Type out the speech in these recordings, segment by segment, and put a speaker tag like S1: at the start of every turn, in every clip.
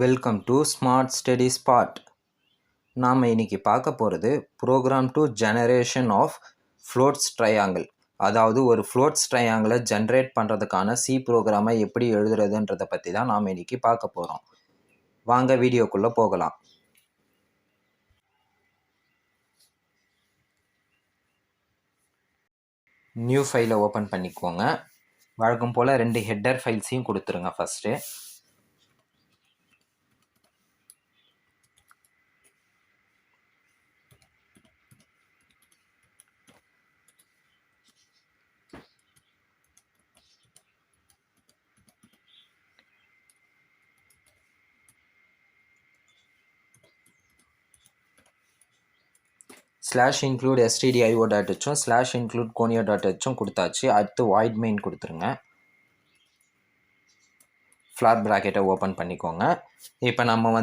S1: Welcome to smart study spot. நாம் இன்னைக்கு பார்க்க போகிறது program to generation of Floyd's triangle. அதாவது ஒரு ஃப்ளோட்ஸ் ட்ரையாங்கிளை ஜென்ரேட் பண்ணுறதுக்கான சி ப்ரோக்ராமை எப்படி எழுதுறதுன்றதை பற்றி தான் நாம் இன்னைக்கு பார்க்க போகிறோம். வாங்க வீடியோக்குள்ளே போகலாம். நியூ ஃபைலை ஓப்பன் பண்ணிக்கோங்க. வழக்கம் போல் 2 ஹெட்டர் ஃபைல்ஸையும் கொடுத்துருங்க. ஃபஸ்ட்டு ஸ்லாஷ் இன்க்ளூட் stdio.hம் ஸ்லாஷ் இன்க்ளூட் conio.hம் கொடுத்தாச்சு. அடுத்து வாய்ட் மெயின் கொடுத்துருங்க. ஃப்ளாட் ப்ராக்கெட்டை ஓப்பன் பண்ணிக்கோங்க. இப்போ நம்ம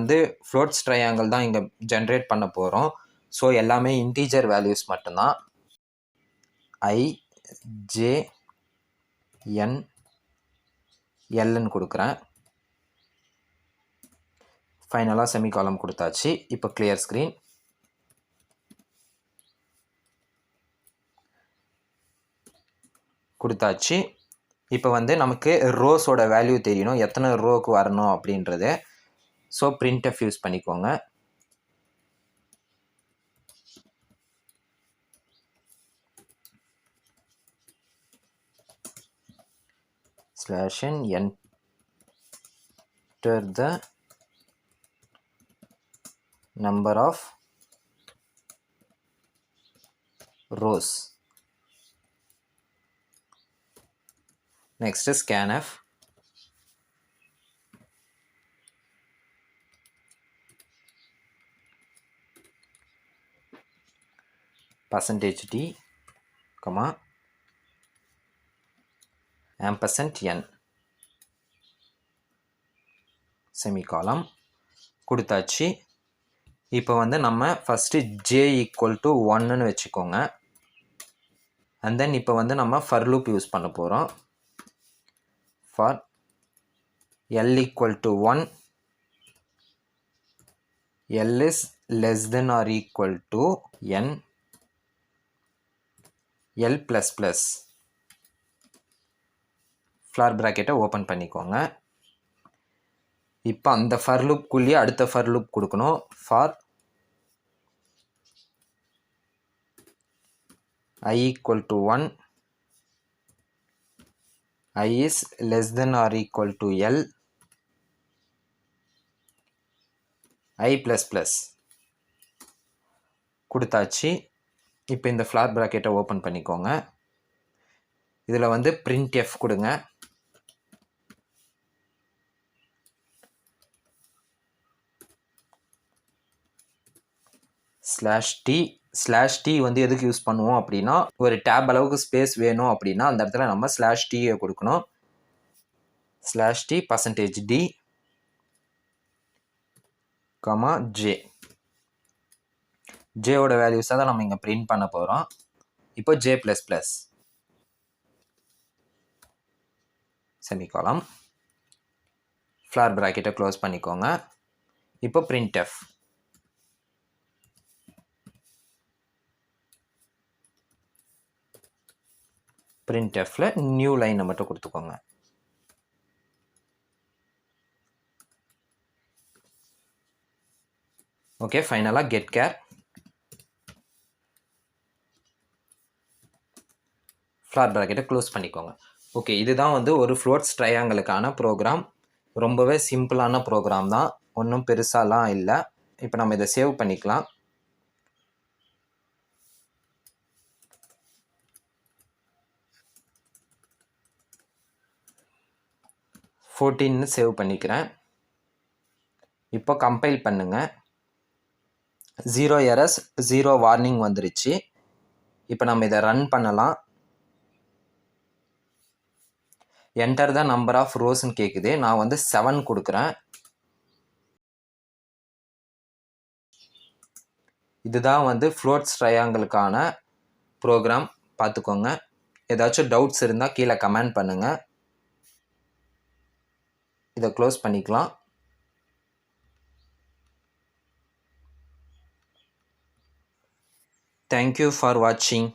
S1: ஃப்ளோட்ஸ் ட்ரையாங்கிள் தான் இங்கே ஜென்ரேட் பண்ண போகிறோம். ஸோ எல்லாமே இன்டீஜர் வேல்யூஸ் மட்டும்தான். I, J, N, Lன்னு கொடுக்குறேன். ஃபைனலாக செமிகாலம் கொடுத்தாச்சு. இப்போ கிளியர் ஸ்க்ரீன். கொடுத்தாச்சு. இப்போ நமக்கு ரோஸோட வேல்யூ தெரியணும், எத்தனை ரோக்கு வரணும் அப்படின்றது. ஸோ printf யூஸ் பண்ணிக்கோங்க. Slash n enter the number of rows. Next is scanf. %d, %n செமிகாலம் கொடுத்தாச்சு. இப்போ நம்ம ஃபஸ்ட்டு j = 1ன்னு வச்சுக்கோங்க. அண்ட் தென் இப்போ நம்ம ஃபர் லூப் யூஸ் பண்ண போகிறோம். for l = 1, l is less than or equal to n, l plus plus. Flower ப்ராக்கெட்டை open பண்ணிக்கோங்க. இப்போ அந்த ஃபர் லூப்குள்ளேயே அடுத்த ஃபர் லூப் கொடுக்கணும். for I = 1, I is less than or equal to L, I plus plus கொடுத்தாச்சு. இப்போ இந்த ஃப்ளார் ப்ராக்கெட்டை ஓப்பன் பண்ணிக்கோங்க. இதில் printf கொடுங்க. ஸ்லாஷ் டி எதுக்கு யூஸ் பண்ணுவோம் அப்படின்னா, ஒரு டேப் அளவுக்கு ஸ்பேஸ் வேணும் அப்படின்னா அந்த இடத்துல நம்ம /t கொடுக்கணும். /t %d, j. ஜேவோட வேல்யூஸை தான் நம்ம இங்கே பிரிண்ட் பண்ண போகிறோம். இப்போ j++. செமிகாலம். ஃப்ளார் ப்ராக்கெட்டை க்ளோஸ் பண்ணிக்கோங்க. இப்போ printf. printfல நியூ லைனை மட்டும் கொடுத்துக்கோங்க. ஓகே, ஃபைனலாக கெட் கேர். ஃப்ளார் ப்ராக்கெட்டை க்ளோஸ் பண்ணிக்கோங்க. ஓகே, இதுதான் ஒரு ஃப்ளோட்ஸ் ட்ரையாங்கிளுக்கான ப்ரோக்ராம். ரொம்பவே சிம்பிளான ப்ரோக்ராம் தான், ஒன்றும் பெருசாலாம் இல்லை. இப்போ நம்ம இதை சேவ் பண்ணிக்கலாம். ன்னு சேவ் பண்ணிக்கிறேன். இப்போ கம்பைல் பண்ணுங்க. 0 எரர்ஸ் 0 வார்னிங் வந்துருச்சு. இப்போ நம்ம இதை ரன் பண்ணலாம். என்டர் த நம்பர் ஆஃப் ரோஸ்ன்னு கேட்குது. நான் 7 கொடுக்குறேன். இதுதான் ஃப்ளோட்ஸ் ட்ரையாங்கிளுக்கான ப்ரோக்ராம். பார்த்துக்கோங்க. ஏதாச்சும் டவுட்ஸ் இருந்தால் கீழே கமெண்ட் பண்ணுங்கள். இதை க்ளோஸ் பண்ணிக்கலாம். Thank you for watching.